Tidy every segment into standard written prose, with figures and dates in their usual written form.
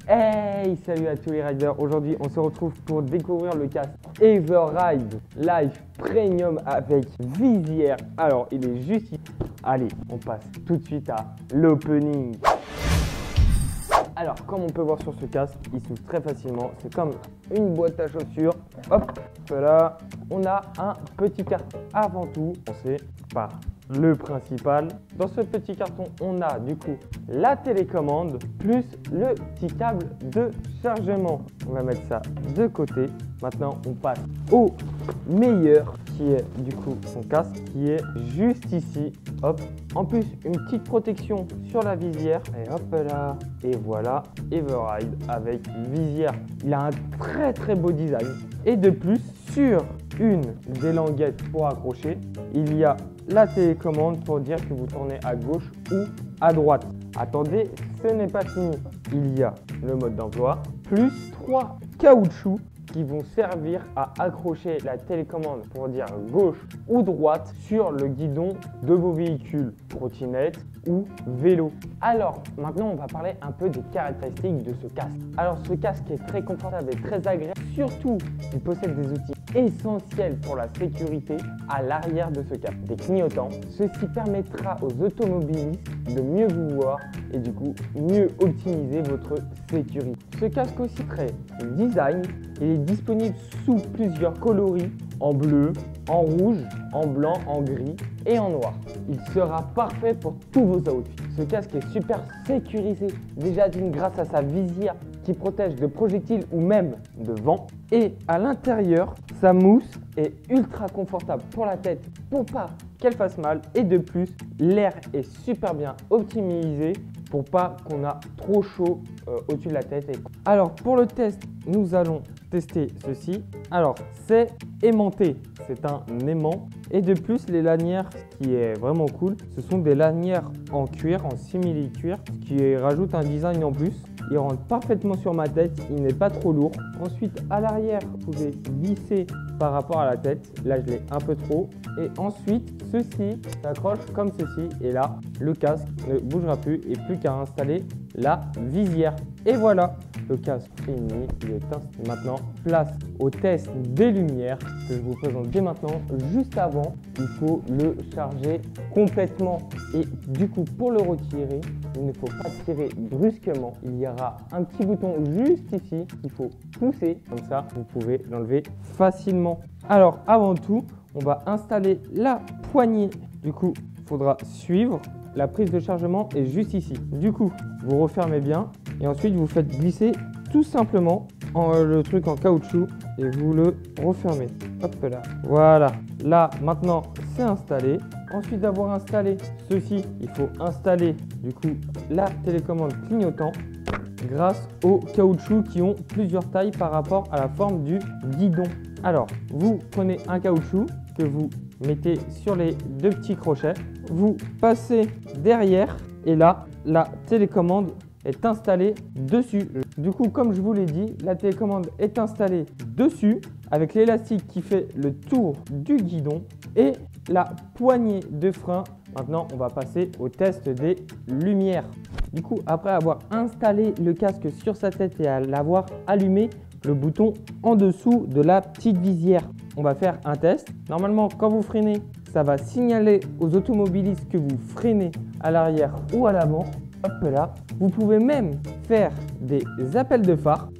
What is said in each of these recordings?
Hey, salut à tous les riders. Aujourd'hui, on se retrouve pour découvrir le casque Everride Life Premium avec visière. Alors, il est juste ici. Allez, on passe tout de suite à l'opening. Alors, comme on peut voir sur ce casque, il s'ouvre très facilement. C'est comme une boîte à chaussures. Hop, voilà. On a un petit carton. Avant tout, on sait par le principal. Dans ce petit carton, on a du coup la télécommande plus le petit câble de chargement. On va mettre ça de côté. Maintenant, on passe au meilleur qui est du coup son casque qui est juste ici. Hop. En plus, une petite protection sur la visière. Et hop là. Et voilà, Everride avec visière. Il a un très beau design. Et de plus, sur une des languettes pour accrocher, il y a la télécommande pour dire que vous tournez à gauche ou à droite. Attendez, ce n'est pas fini. Il y a le mode d'emploi, plus 3 caoutchoucs qui vont servir à accrocher la télécommande pour dire gauche ou droite sur le guidon de vos véhicules, trottinette ou vélo. Alors maintenant on va parler un peu des caractéristiques de ce casque. Alors ce casque est très confortable et très agréable, surtout il possède des outils essentiels pour la sécurité à l'arrière de ce casque. Des clignotants, ceci permettra aux automobilistes de mieux vous voir et du coup mieux optimiser votre sécurité. Ce casque aussi très design, il est disponible sous plusieurs coloris en bleu, en rouge, en blanc, en gris et en noir. Il sera parfait pour tous vos outfits. Ce casque est super sécurisé, déjà d'une grâce à sa visière qui protège de projectiles ou même de vent. Et à l'intérieur, sa mousse est ultra confortable pour la tête pour pas qu'elle fasse mal. Et de plus, l'air est super bien optimisé pour pas qu'on a trop chaud au-dessus de la tête. Alors pour le test, nous allons tester ceci. Alors c'est aimanté, c'est un aimant. Et de plus, les lanières, ce qui est vraiment cool, ce sont des lanières en cuir, en simili-cuir, ce qui rajoute un design en plus. Il rentre parfaitement sur ma tête, il n'est pas trop lourd. Ensuite, à l'arrière, vous pouvez visser par rapport à la tête. Là, je l'ai un peu trop. Et ensuite, ceci s'accroche comme ceci. Et là, le casque ne bougera plus et plus qu'à installer la visière. Et voilà, le casque fini, il est installé. Maintenant, place au test des lumières que je vous présente dès maintenant. Juste avant, il faut le charger complètement. Et du coup, pour le retirer, il ne faut pas tirer brusquement. Il y aura un petit bouton juste ici qu'il faut pousser. Comme ça, vous pouvez l'enlever facilement. Alors, avant tout, on va installer la poignée. Du coup, il faudra suivre. La prise de chargement est juste ici. Du coup, vous refermez bien et ensuite vous faites glisser tout simplement le truc en caoutchouc et vous le refermez. Hop là. Voilà. Là, maintenant, c'est installé. Ensuite d'avoir installé ceci, il faut installer du coup la télécommande clignotant grâce aux caoutchoucs qui ont plusieurs tailles par rapport à la forme du guidon. Alors, vous prenez un caoutchouc que vous mettez sur les deux petits crochets, vous passez derrière et là, la télécommande est installée dessus. Du coup, comme je vous l'ai dit, la télécommande est installée dessus avec l'élastique qui fait le tour du guidon et la poignée de frein. Maintenant, on va passer au test des lumières. Du coup, après avoir installé le casque sur sa tête et à l'avoir allumé, le bouton en dessous de la petite visière, on va faire un test. Normalement, quand vous freinez, ça va signaler aux automobilistes que vous freinez à l'arrière ou à l'avant. Hop là. Vous pouvez même faire des appels de phare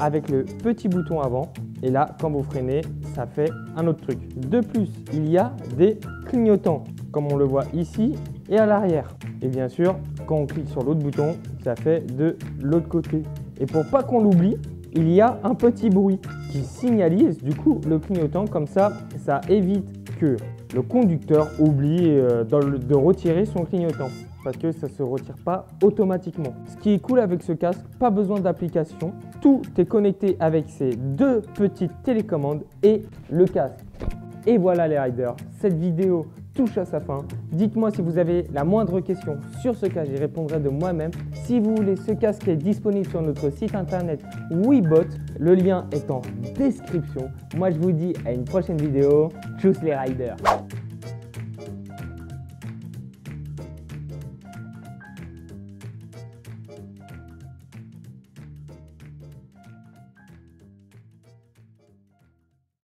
avec le petit bouton avant. Et là, quand vous freinez, ça fait un autre truc. De plus, il y a des clignotants, comme on le voit ici et à l'arrière. Et bien sûr, quand on clique sur l'autre bouton, ça fait de l'autre côté. Et pour pas qu'on l'oublie, il y a un petit bruit qui signalise du coup le clignotant. Comme ça, ça évite que le conducteur oublie de retirer son clignotant, parce que ça ne se retire pas automatiquement. Ce qui est cool avec ce casque, pas besoin d'application. Tout est connecté avec ces deux petites télécommandes et le casque. Et voilà les riders, cette vidéo touche à sa fin. Dites-moi si vous avez la moindre question sur ce cas, j'y répondrai de moi-même. Si vous voulez, ce casque est disponible sur notre site internet Webot. Le lien est en description. Moi, je vous dis à une prochaine vidéo. Tchuss les riders!